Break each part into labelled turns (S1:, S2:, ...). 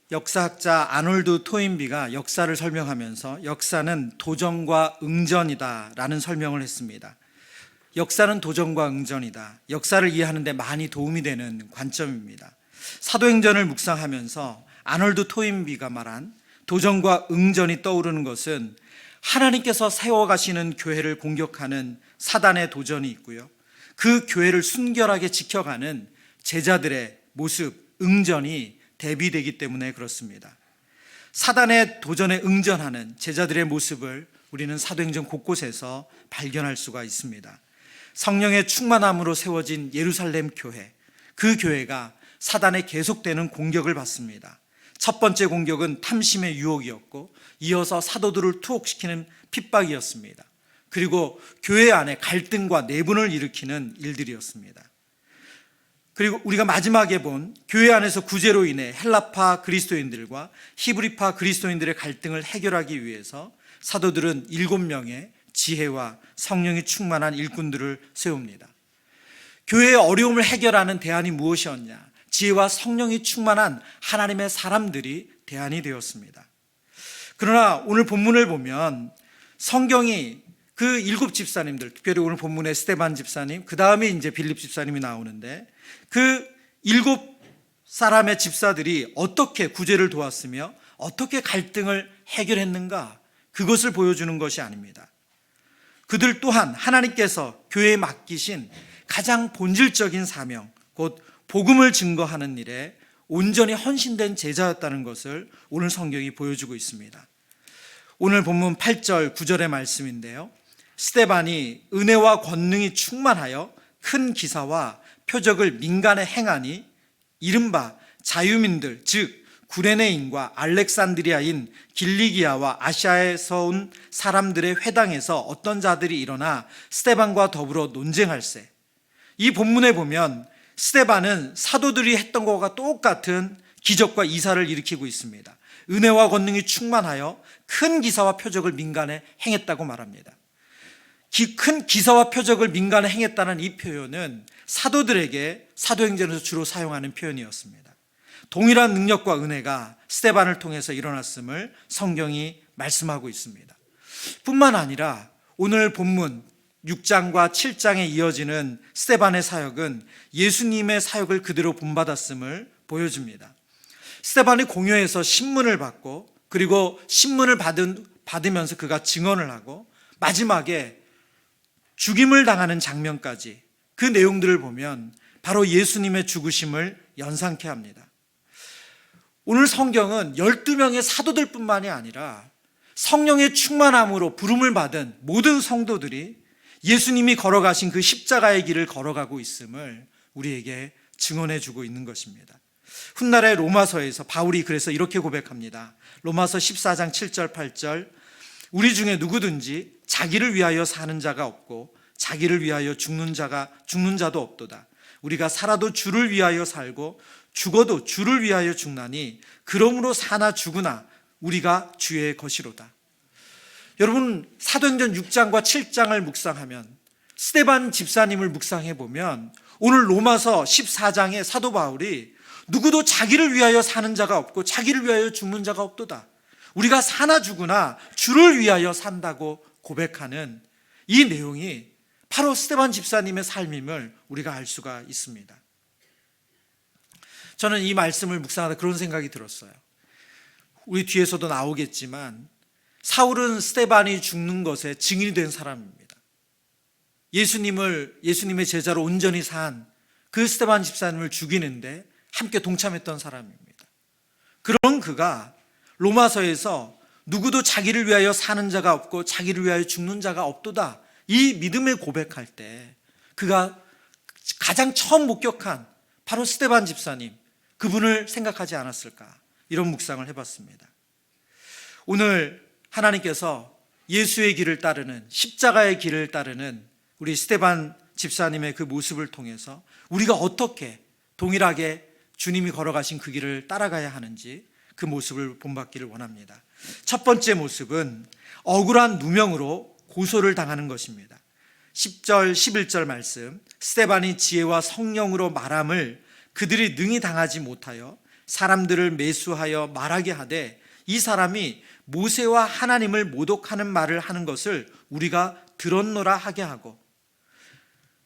S1: 역사학자 아놀드 토인비가 역사를 설명하면서 역사는 도전과 응전이다 라는 설명을 했습니다. 역사는 도전과 응전이다. 역사를 이해하는 데 많이 도움이 되는 관점입니다. 사도행전을 묵상하면서 아놀드 토인비가 말한 도전과 응전이 떠오르는 것은 하나님께서 세워가시는 교회를 공격하는 사단의 도전이 있고요, 그 교회를 순결하게 지켜가는 제자들의 모습, 응전이 대비되기 때문에 그렇습니다. 사단의 도전에 응전하는 제자들의 모습을 우리는 사도행전 곳곳에서 발견할 수가 있습니다. 성령의 충만함으로 세워진 예루살렘 교회, 그 교회가 사단의 계속되는 공격을 받습니다. 첫 번째 공격은 탐심의 유혹이었고, 이어서 사도들을 투옥시키는 핍박이었습니다. 그리고 교회 안에 갈등과 내분을 일으키는 일들이었습니다. 그리고 우리가 마지막에 본 교회 안에서 구제로 인해 헬라파 그리스도인들과 히브리파 그리스도인들의 갈등을 해결하기 위해서 사도들은 7명의 지혜와 성령이 충만한 일꾼들을 세웁니다. 교회의 어려움을 해결하는 대안이 무엇이었냐? 지혜와 성령이 충만한 하나님의 사람들이 대안이 되었습니다. 그러나 오늘 본문을 보면 성경이 그 7 집사님들, 특별히 오늘 본문의 스데반 집사님, 그 다음에 이제 빌립 집사님이 나오는데, 그 7 사람의 집사들이 어떻게 구제를 도왔으며 어떻게 갈등을 해결했는가, 그것을 보여주는 것이 아닙니다. 그들 또한 하나님께서 교회에 맡기신 가장 본질적인 사명, 곧 복음을 증거하는 일에 온전히 헌신된 제자였다는 것을 오늘 성경이 보여주고 있습니다. 오늘 본문 8절 9절의 말씀인데요, 스데반이 은혜와 권능이 충만하여 큰 기사와 표적을 민간에 행하니 이른바 자유민들, 즉 구레네인과 알렉산드리아인 길리기아와 아시아에서 온 사람들의 회당에서 어떤 자들이 일어나 스데반과 더불어 논쟁할세. 이 본문에 보면 스데반은 사도들이 했던 것과 똑같은 기적과 이사를 일으키고 있습니다. 은혜와 권능이 충만하여 큰 기사와 표적을 민간에 행했다고 말합니다. 큰 기사와 표적을 민간에 행했다는 이 표현은 사도들에게 사도행전에서 주로 사용하는 표현이었습니다. 동일한 능력과 은혜가 스데반을 통해서 일어났음을 성경이 말씀하고 있습니다. 뿐만 아니라 오늘 본문 6장과 7장에 이어지는 스데반의 사역은 예수님의 사역을 그대로 본받았음을 보여줍니다. 스데반이 공회에서 신문을 받고, 그리고 신문을 받으면서 그가 증언을 하고, 마지막에 죽임을 당하는 장면까지, 그 내용들을 보면 바로 예수님의 죽으심을 연상케 합니다. 오늘 성경은 12명의 사도들뿐만이 아니라 성령의 충만함으로 부름을 받은 모든 성도들이 예수님이 걸어가신 그 십자가의 길을 걸어가고 있음을 우리에게 증언해 주고 있는 것입니다. 훗날의 로마서에서 바울이 그래서 이렇게 고백합니다. 로마서 14장 7절 8절, 우리 중에 누구든지 자기를 위하여 사는 자가 없고 자기를 위하여 죽는 자도 없도다. 우리가 살아도 주를 위하여 살고 죽어도 주를 위하여 죽나니 그러므로 사나 죽으나 우리가 주의 것이로다. 여러분, 사도행전 6장과 7장을 묵상하면, 스데반 집사님을 묵상해 보면 오늘 로마서 14장의 사도 바울이 누구도 자기를 위하여 사는 자가 없고 자기를 위하여 죽는 자가 없도다. 우리가 사나 죽으나 주를 위하여 산다고 고백하는 이 내용이 바로 스데반 집사님의 삶임을 우리가 알 수가 있습니다. 저는 이 말씀을 묵상하다 그런 생각이 들었어요. 우리 뒤에서도 나오겠지만 사울은 스데반이 죽는 것에 증인이 된 사람입니다. 예수님의 제자로 온전히 산 그 스데반 집사님을 죽이는데 함께 동참했던 사람입니다. 그런 그가 로마서에서 누구도 자기를 위하여 사는 자가 없고 자기를 위하여 죽는 자가 없도다, 이 믿음을 고백할 때 그가 가장 처음 목격한 바로 스데반 집사님, 그분을 생각하지 않았을까, 이런 묵상을 해봤습니다. 오늘 하나님께서 예수의 길을 따르는, 십자가의 길을 따르는 우리 스데반 집사님의 그 모습을 통해서 우리가 어떻게 동일하게 주님이 걸어가신 그 길을 따라가야 하는지 그 모습을 본받기를 원합니다. 첫 번째 모습은 억울한 누명으로 고소를 당하는 것입니다. 10절 11절 말씀, 스데반이 지혜와 성령으로 말함을 그들이 능히 당하지 못하여 사람들을 매수하여 말하게 하되 이 사람이 모세와 하나님을 모독하는 말을 하는 것을 우리가 들었노라 하게 하고.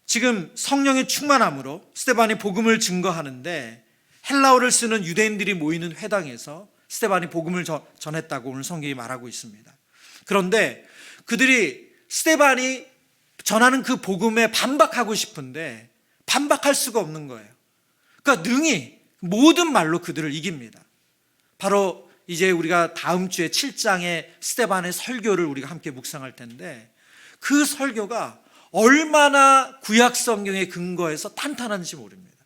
S1: 지금 성령의 충만함으로 스데반이 복음을 증거하는데 헬라어를 쓰는 유대인들이 모이는 회당에서 스데반이 복음을 전했다고 오늘 성경이 말하고 있습니다. 그런데 그들이 스데반이 전하는 그 복음에 반박하고 싶은데 반박할 수가 없는 거예요. 그러니까 능히 모든 말로 그들을 이깁니다. 바로 이제 우리가 다음 주에 7장의 스데반의 설교를 우리가 함께 묵상할 텐데 그 설교가 얼마나 구약 성경의 근거에서 탄탄한지 모릅니다.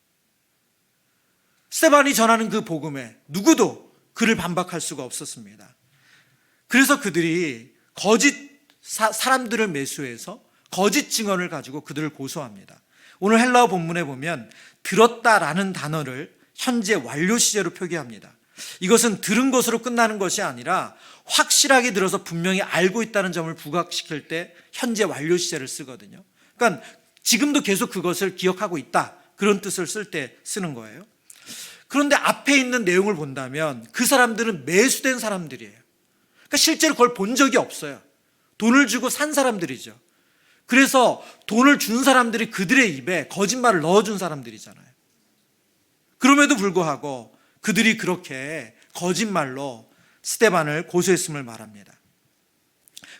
S1: 스데반이 전하는 그 복음에 누구도 그를 반박할 수가 없었습니다. 그래서 그들이 거짓 사람들을 매수해서 거짓 증언을 가지고 그들을 고소합니다. 오늘 헬라어 본문에 보면 들었다라는 단어를 현재 완료 시제로 표기합니다. 이것은 들은 것으로 끝나는 것이 아니라 확실하게 들어서 분명히 알고 있다는 점을 부각시킬 때 현재 완료 시제를 쓰거든요. 그러니까 지금도 계속 그것을 기억하고 있다, 그런 뜻을 쓸 때 쓰는 거예요. 그런데 앞에 있는 내용을 본다면 그 사람들은 매수된 사람들이에요. 그러니까 실제로 그걸 본 적이 없어요. 돈을 주고 산 사람들이죠. 그래서 돈을 준 사람들이 그들의 입에 거짓말을 넣어준 사람들이잖아요. 그럼에도 불구하고 그들이 그렇게 거짓말로 스데반을 고소했음을 말합니다.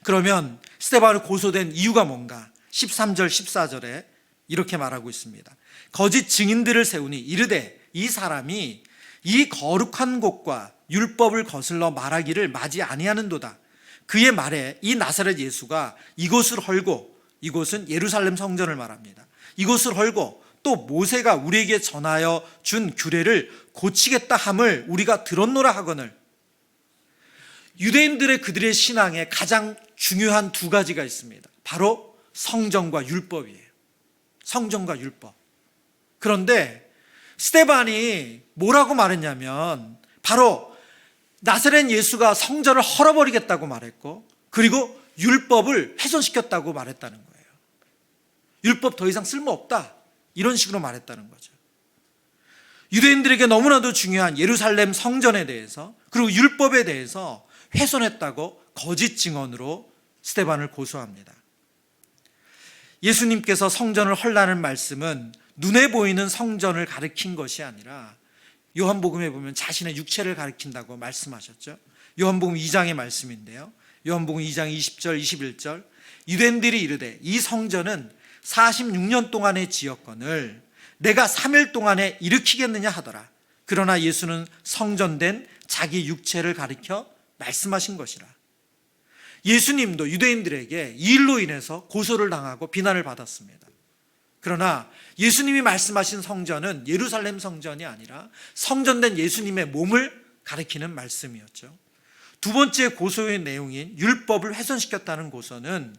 S1: 그러면 스데반을 고소된 이유가 뭔가? 13절 14절에 이렇게 말하고 있습니다. 거짓 증인들을 세우니 이르되 이 사람이 이 거룩한 곳과 율법을 거슬러 말하기를 마지 아니하는도다. 그의 말에 이 나사렛 예수가 이곳을 헐고, 이곳은 예루살렘 성전을 말합니다. 이곳을 헐고 또 모세가 우리에게 전하여 준 규례를 고치겠다 함을 우리가 들었노라 하거늘. 유대인들의 그들의 신앙에 가장 중요한 두 가지가 있습니다. 바로 성전과 율법이에요. 성전과 율법. 그런데 스데반이 뭐라고 말했냐면 바로 나사렛 예수가 성전을 헐어버리겠다고 말했고, 그리고 율법을 훼손시켰다고 말했다는 거예요. 율법 더 이상 쓸모없다, 이런 식으로 말했다는 거죠. 유대인들에게 너무나도 중요한 예루살렘 성전에 대해서, 그리고 율법에 대해서 훼손했다고 거짓 증언으로 스데반을 고소합니다. 예수님께서 성전을 헐라는 말씀은 눈에 보이는 성전을 가리킨 것이 아니라 요한복음에 보면 자신의 육체를 가리킨다고 말씀하셨죠. 요한복음 2장의 말씀인데요. 요한복음 2장 20절 21절 유대인들이 이르되 이 성전은 46년 동안의 지었건을 내가 3일 동안에 일으키겠느냐 하더라. 그러나 예수는 성전된 자기 육체를 가리켜 말씀하신 것이라. 예수님도 유대인들에게 이 일로 인해서 고소를 당하고 비난을 받았습니다. 그러나 예수님이 말씀하신 성전은 예루살렘 성전이 아니라 성전된 예수님의 몸을 가리키는 말씀이었죠. 두 번째 고소의 내용인 율법을 훼손시켰다는 고소는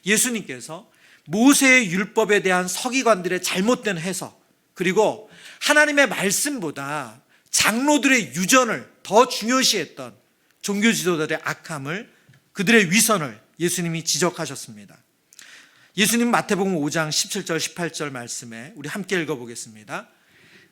S1: 예수님께서 모세의 율법에 대한 서기관들의 잘못된 해석, 그리고 하나님의 말씀보다 장로들의 유전을 더 중요시했던 종교 지도자들의 악함을, 그들의 위선을 예수님이 지적하셨습니다. 예수님 마태복음 5장 17절 18절 말씀에 우리 함께 읽어보겠습니다.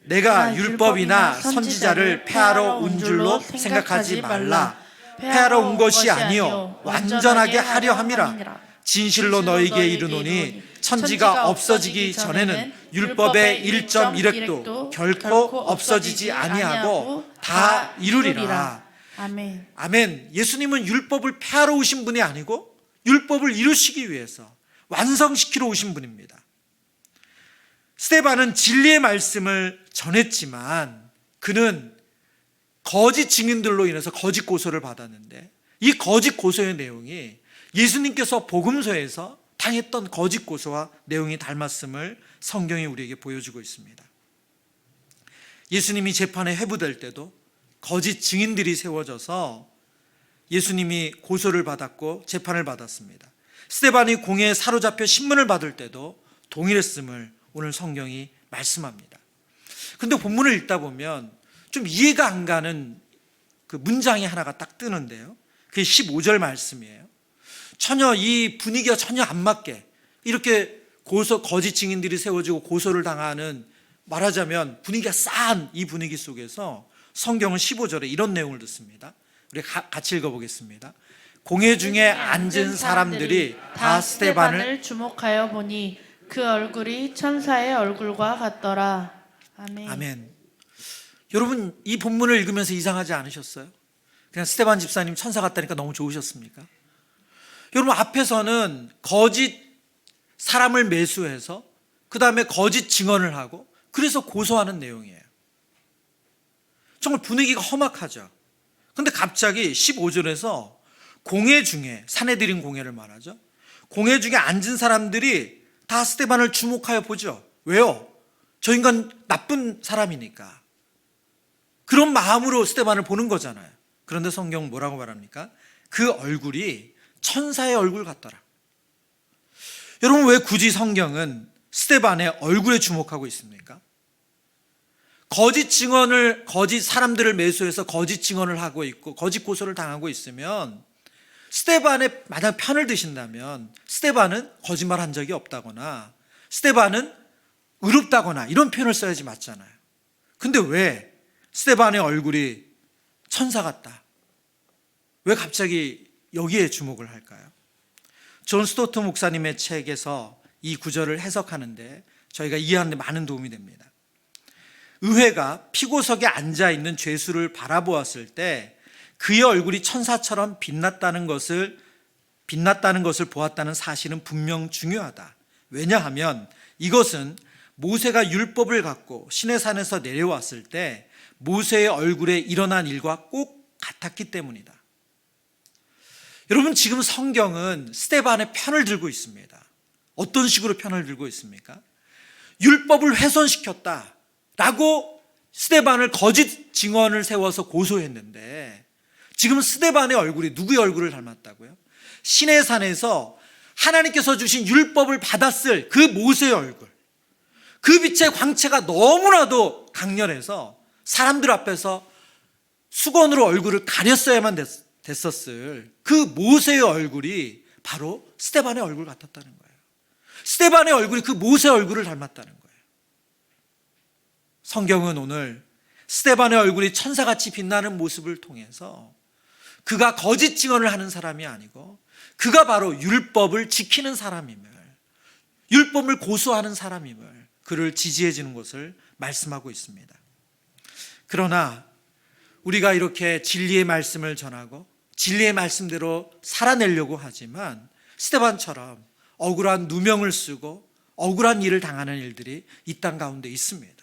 S1: 내가 율법이나 선지자를 폐하러 온 줄로 생각하지 말라. 폐하러 온 것이 아니요 완전하게 하려 함이라. 진실로 너희에게 이르노니 천지가 없어지기 전에는 율법의 1.1획도 결코 없어지지 아니하고 다 이루리라.
S2: 아멘.
S1: 아멘. 예수님은 율법을 폐하러 오신 분이 아니고 율법을 이루시기 위해서 완성시키러 오신 분입니다. 스데반은 진리의 말씀을 전했지만 그는 거짓 증인들로 인해서 거짓 고소를 받았는데, 이 거짓 고소의 내용이 예수님께서 복음서에서 당했던 거짓 고소와 내용이 닮았음을 성경이 우리에게 보여주고 있습니다. 예수님이 재판에 회부될 때도 거짓 증인들이 세워져서 예수님이 고소를 받았고 재판을 받았습니다. 스데반이 공회에 사로잡혀 신문을 받을 때도 동일했음을 오늘 성경이 말씀합니다. 그런데 본문을 읽다 보면 좀 이해가 안 가는 그 문장이 하나가 딱 뜨는데요. 그게 15절 말씀이에요. 전혀 이 분위기가 전혀 안 맞게 이렇게 거짓 증인들이 세워지고 고소를 당하는, 말하자면 분위기가 싸한 이 분위기 속에서 성경은 15절에 이런 내용을 듣습니다. 우리 같이 읽어보겠습니다. 공회 중에 앉은 사람들이 다 스데반을
S2: 주목하여 보니 그 얼굴이 천사의 얼굴과 같더라. 아멘.
S1: 아멘. 여러분, 이 본문을 읽으면서 이상하지 않으셨어요? 그냥 스데반 집사님 천사 같다니까 너무 좋으셨습니까? 여러분, 앞에서는 거짓 사람을 매수해서 그 다음에 거짓 증언을 하고 그래서 고소하는 내용이에요. 정말 분위기가 험악하죠. 근데 갑자기 15절에서 공회 중에, 사내들인 공회를 말하죠. 공회 중에 앉은 사람들이 다 스데반을 주목하여 보죠. 왜요? 저 인간 나쁜 사람이니까. 그런 마음으로 스데반을 보는 거잖아요. 그런데 성경 뭐라고 말합니까? 그 얼굴이 천사의 얼굴 같더라. 여러분, 왜 굳이 성경은 스데반의 얼굴에 주목하고 있습니까? 거짓 사람들을 매수해서 거짓 증언을 하고 있고 거짓 고소를 당하고 있으면 스데반의 만약 편을 드신다면 스데반은 거짓말 한 적이 없다거나 스데반은 의롭다거나 이런 표현을 써야지 맞잖아요. 근데 왜 스데반의 얼굴이 천사 같다? 왜 갑자기 여기에 주목을 할까요? 존 스토트 목사님의 책에서 이 구절을 해석하는데 저희가 이해하는 데 많은 도움이 됩니다. 의회가 피고석에 앉아있는 죄수를 바라보았을 때 그의 얼굴이 천사처럼 빛났다는 것을 보았다는 사실은 분명 중요하다. 왜냐하면 이것은 모세가 율법을 갖고 시내산에서 내려왔을 때 모세의 얼굴에 일어난 일과 꼭 같았기 때문이다. 여러분, 지금 성경은 스데반의 편을 들고 있습니다. 어떤 식으로 편을 들고 있습니까? 율법을 훼손시켰다 라고 스데반을 거짓 증언을 세워서 고소했는데 지금 스데반의 얼굴이 누구의 얼굴을 닮았다고요? 시내산에서 하나님께서 주신 율법을 받았을 그 모세의 얼굴, 그 빛의 광채가 너무나도 강렬해서 사람들 앞에서 수건으로 얼굴을 가렸어야만 됐었을 그 모세의 얼굴이 바로 스데반의 얼굴 같았다는 거예요. 스데반의 얼굴이 그 모세의 얼굴을 닮았다는 거예요. 성경은 오늘 스데반의 얼굴이 천사같이 빛나는 모습을 통해서 그가 거짓 증언을 하는 사람이 아니고 그가 바로 율법을 지키는 사람임을, 율법을 고수하는 사람임을, 그를 지지해 주는 것을 말씀하고 있습니다. 그러나 우리가 이렇게 진리의 말씀을 전하고 진리의 말씀대로 살아내려고 하지만 스데반처럼 억울한 누명을 쓰고 억울한 일을 당하는 일들이 이 땅 가운데 있습니다.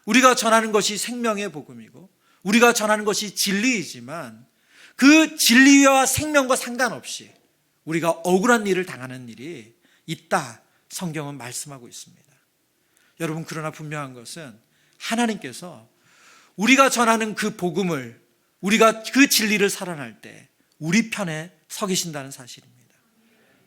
S1: 우리가 전하는 것이 생명의 복음이고 우리가 전하는 것이 진리이지만 그 진리와 생명과 상관없이 우리가 억울한 일을 당하는 일이 있다, 성경은 말씀하고 있습니다. 여러분, 그러나 분명한 것은 하나님께서 우리가 전하는 그 복음을, 우리가 그 진리를 살아날 때 우리 편에 서 계신다는 사실입니다.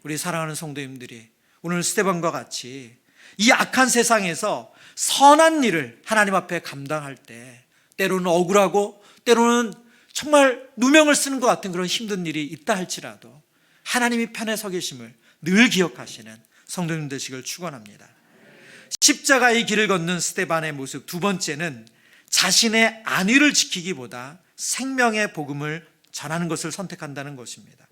S1: 우리 사랑하는 성도님들이 오늘 스데반과 같이 이 악한 세상에서 선한 일을 하나님 앞에 감당할 때 때로는 억울하고 때로는 정말 누명을 쓰는 것 같은 그런 힘든 일이 있다 할지라도 하나님이 편에 서 계심을 늘 기억하시는 성도님 되시길 축원합니다. 십자가의 길을 걷는 스데반의 모습, 두 번째는 자신의 안위를 지키기보다 생명의 복음을 전하는 것을 선택한다는 것입니다.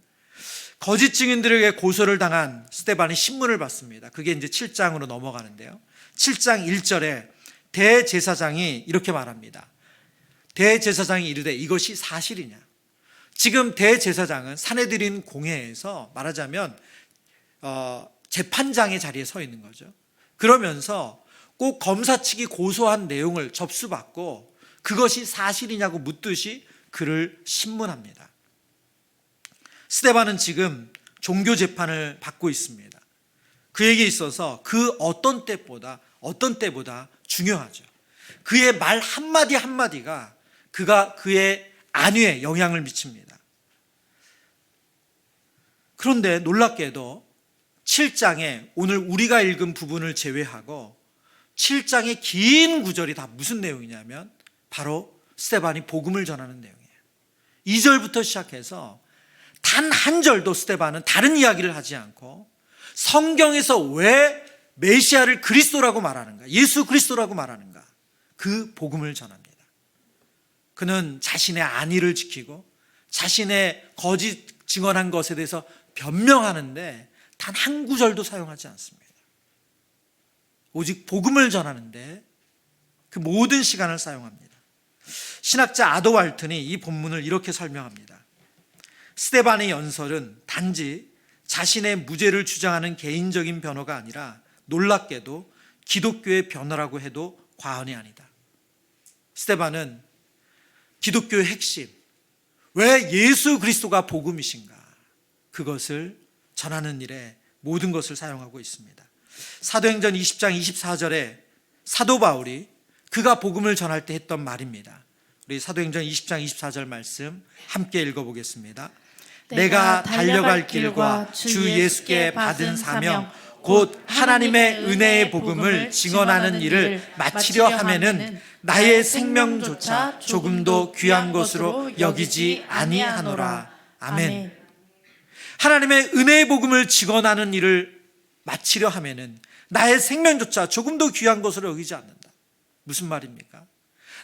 S1: 거짓 증인들에게 고소를 당한 스데반이 신문을 받습니다. 그게 이제 7장으로 넘어가는데요. 7장 1절에 대제사장이 이렇게 말합니다. 대제사장이 이르되 이것이 사실이냐? 지금 대제사장은 사내들인 공회에서 말하자면 재판장의 자리에 서 있는 거죠. 그러면서 꼭 검사 측이 고소한 내용을 접수받고 그것이 사실이냐고 묻듯이 그를 신문합니다. 스데반은 지금 종교 재판을 받고 있습니다. 그에게 있어서 그 어떤 때보다 중요하죠. 그의 말 한마디 한마디가 그의 안위에 영향을 미칩니다. 그런데 놀랍게도 7장에 오늘 우리가 읽은 부분을 제외하고 7장의 긴 구절이 다 무슨 내용이냐면 바로 스데반이 복음을 전하는 내용이에요. 2절부터 시작해서 단 한 절도 스데반은 다른 이야기를 하지 않고 성경에서 왜 메시아를 그리스도라고 말하는가, 예수 그리스도라고 말하는가, 그 복음을 전합니다. 그는 자신의 안위를 지키고 자신의 거짓 증언한 것에 대해서 변명하는데 단 한 구절도 사용하지 않습니다. 오직 복음을 전하는데 그 모든 시간을 사용합니다. 신학자 아도 왈튼이 이 본문을 이렇게 설명합니다. 스데반의 연설은 단지 자신의 무죄를 주장하는 개인적인 변호가 아니라 놀랍게도 기독교의 변호라고 해도 과언이 아니다. 스데반은 기독교의 핵심, 왜 예수 그리스도가 복음이신가, 그것을 전하는 일에 모든 것을 사용하고 있습니다. 사도행전 20장 24절에 사도 바울이 그가 복음을 전할 때 했던 말입니다. 우리 사도행전 20장 24절 말씀 함께 읽어보겠습니다. 내가 달려갈 길과 주 예수께 받은 사명 곧 하나님의 은혜의 복음을 증언하는 일을 마치려 하면은 나의 생명조차 조금도 귀한 것으로 여기지 아니하노라. 아멘. 하나님의 은혜의 복음을 증언하는 일을 마치려 하면은 나의 생명조차 조금도 귀한 것으로 여기지 않는다. 무슨 말입니까?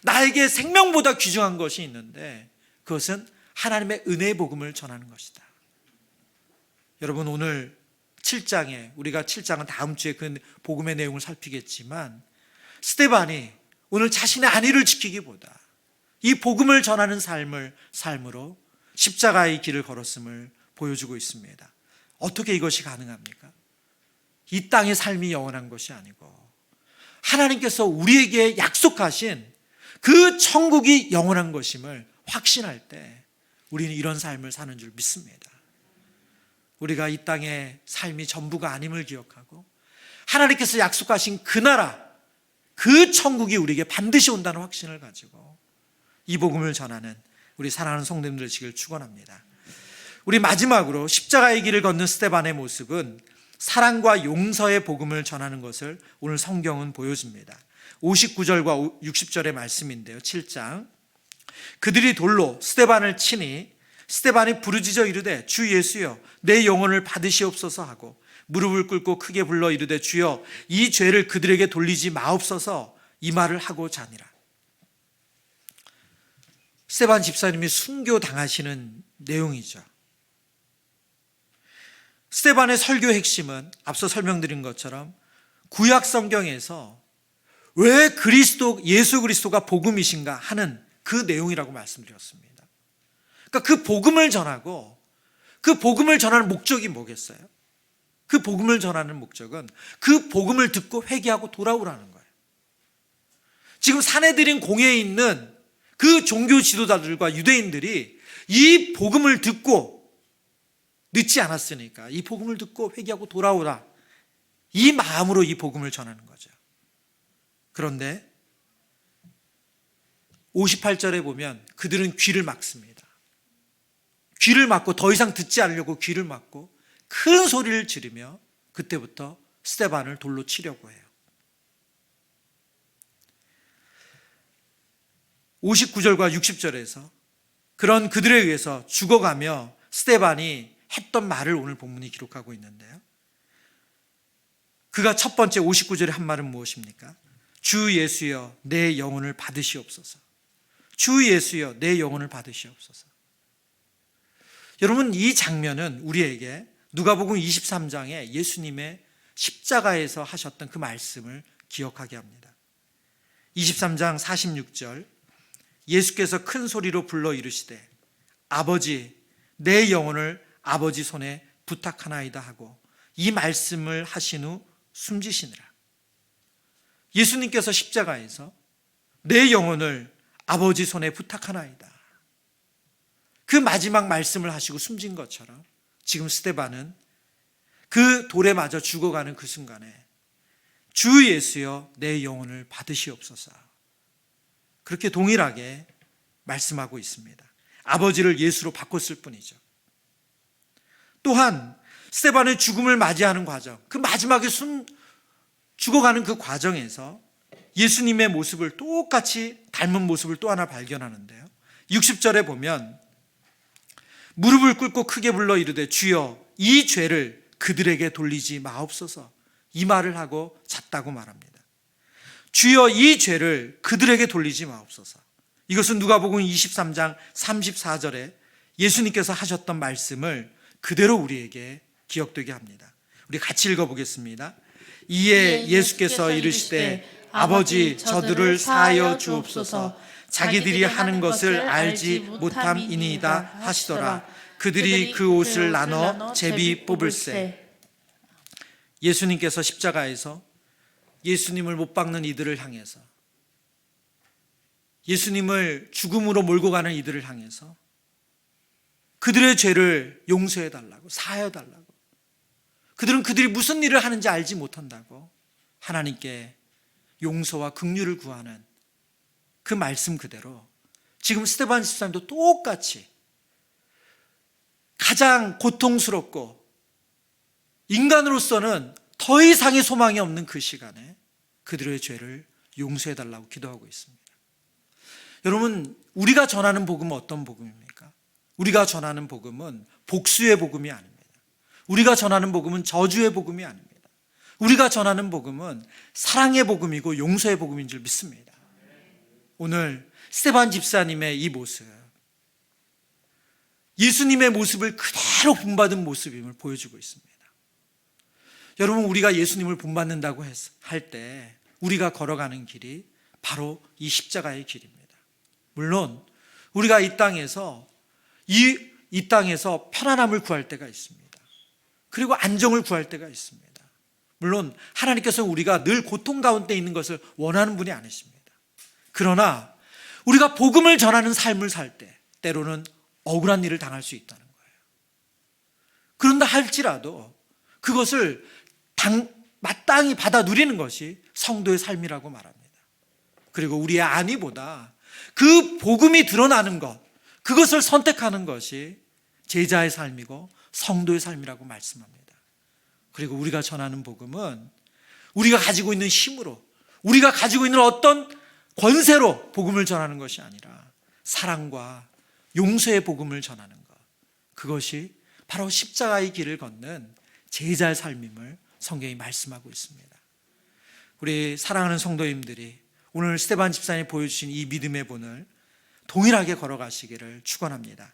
S1: 나에게 생명보다 귀중한 것이 있는데 그것은 하나님의 은혜의 복음을 전하는 것이다. 여러분, 오늘 7장에, 우리가 7장은 다음 주에 그 복음의 내용을 살피겠지만, 스데반이 오늘 자신의 안위를 지키기보다 이 복음을 전하는 삶으로 십자가의 길을 걸었음을 보여주고 있습니다. 어떻게 이것이 가능합니까? 이 땅의 삶이 영원한 것이 아니고 하나님께서 우리에게 약속하신 그 천국이 영원한 것임을 확신할 때 우리는 이런 삶을 사는 줄 믿습니다. 우리가 이 땅의 삶이 전부가 아님을 기억하고 하나님께서 약속하신 그 나라, 그 천국이 우리에게 반드시 온다는 확신을 가지고 이 복음을 전하는 우리 사랑하는 성도님들 되시길 축원합니다. 우리 마지막으로 십자가의 길을 걷는 스데반의 모습은 사랑과 용서의 복음을 전하는 것을 오늘 성경은 보여줍니다. 59절과 60절의 말씀인데요. 7장. 그들이 돌로 스데반을 치니 스데반이 부르짖어 이르되 주 예수여 내 영혼을 받으시옵소서 하고 무릎을 꿇고 크게 불러 이르되 주여 이 죄를 그들에게 돌리지 마옵소서, 이 말을 하고 자니라. 스데반 집사님이 순교당하시는 내용이죠. 스데반의 설교 핵심은 앞서 설명드린 것처럼 구약 성경에서 왜 예수 그리스도가 복음이신가 하는 그 내용이라고 말씀드렸습니다. 그러니까 그 복음을 전하고 그 복음을 전하는 목적이 뭐겠어요? 그 복음을 전하는 목적은 그 복음을 듣고 회개하고 돌아오라는 거예요. 지금 사내들인 공회에 있는 그 종교 지도자들과 유대인들이 이 복음을 듣고 늦지 않았으니까 이 복음을 듣고 회개하고 돌아오라, 이 마음으로 이 복음을 전하는 거죠. 그런데 58절에 보면 그들은 귀를 막습니다. 귀를 막고 더 이상 듣지 않으려고 귀를 막고 큰 소리를 지르며 그때부터 스데반을 돌로 치려고 해요. 59절과 60절에서 그런 그들에 의해서 죽어가며 스데반이 했던 말을 오늘 본문이 기록하고 있는데요. 그가 첫 번째 59절에 한 말은 무엇입니까? 주 예수여 내 영혼을 받으시옵소서. 주 예수여 내 영혼을 받으시옵소서. 여러분, 이 장면은 우리에게 누가복음 23장에 예수님의 십자가에서 하셨던 그 말씀을 기억하게 합니다. 23장 46절, 예수께서 큰 소리로 불러 이르시되 아버지 내 영혼을 아버지 손에 부탁하나이다 하고 이 말씀을 하신 후 숨지시니라. 예수님께서 십자가에서 내 영혼을 아버지 손에 부탁하나이다, 그 마지막 말씀을 하시고 숨진 것처럼 지금 스데반은 그 돌에 맞아 죽어가는 그 순간에 주 예수여 내 영혼을 받으시옵소서, 그렇게 동일하게 말씀하고 있습니다. 아버지를 예수로 바꿨을 뿐이죠. 또한 스데반의 죽음을 맞이하는 과정, 그 마지막에 죽어가는 그 과정에서 예수님의 모습을 똑같이 닮은 모습을 또 하나 발견하는데요. 60절에 보면 무릎을 꿇고 크게 불러 이르되 주여 이 죄를 그들에게 돌리지 마옵소서, 이 말을 하고 잤다고 말합니다. 주여 이 죄를 그들에게 돌리지 마옵소서. 이것은 누가복음 23장 34절에 예수님께서 하셨던 말씀을 그대로 우리에게 기억되게 합니다. 우리 같이 읽어보겠습니다. 이에 예수께서 이르시되 아버지 저들을 사하여 주옵소서. 자기들이 하는 것을 알지 못함이니이다 하시더라. 그들이 그 옷을 나눠 제비 뽑을세. 예수님께서 십자가에서 예수님을 못 박는 이들을 향해서, 예수님을 죽음으로 몰고 가는 이들을 향해서 그들의 죄를 용서해 달라고, 사하여 달라고, 그들은 그들이 무슨 일을 하는지 알지 못한다고 하나님께 용서와 긍휼을 구하는 그 말씀 그대로 지금 스데반 집사님도 똑같이 가장 고통스럽고 인간으로서는 더 이상의 소망이 없는 그 시간에 그들의 죄를 용서해 달라고 기도하고 있습니다. 여러분, 우리가 전하는 복음은 어떤 복음입니까? 우리가 전하는 복음은 복수의 복음이 아닙니다. 우리가 전하는 복음은 저주의 복음이 아닙니다. 우리가 전하는 복음은 사랑의 복음이고 용서의 복음인 줄 믿습니다. 오늘 스데반 집사님의 이 모습, 예수님의 모습을 그대로 본받은 모습임을 보여주고 있습니다. 여러분, 우리가 예수님을 본받는다고 할 때 우리가 걸어가는 길이 바로 이 십자가의 길입니다. 물론 우리가 이 땅에서 편안함을 구할 때가 있습니다. 그리고 안정을 구할 때가 있습니다. 물론 하나님께서는 우리가 늘 고통 가운데 있는 것을 원하는 분이 아니십니다. 그러나 우리가 복음을 전하는 삶을 살 때 때로는 억울한 일을 당할 수 있다는 거예요. 그런다 할지라도 그것을 마땅히 받아 누리는 것이 성도의 삶이라고 말합니다. 그리고 우리의 안위보다 그 복음이 드러나는 것, 그것을 선택하는 것이 제자의 삶이고 성도의 삶이라고 말씀합니다. 그리고 우리가 전하는 복음은 우리가 가지고 있는 힘으로, 우리가 가지고 있는 어떤 권세로 복음을 전하는 것이 아니라 사랑과 용서의 복음을 전하는 것, 그것이 바로 십자가의 길을 걷는 제자의 삶임을 성경이 말씀하고 있습니다. 우리 사랑하는 성도님들이 오늘 스데반 집사님이 보여주신 이 믿음의 본을 동일하게 걸어가시기를 축원합니다.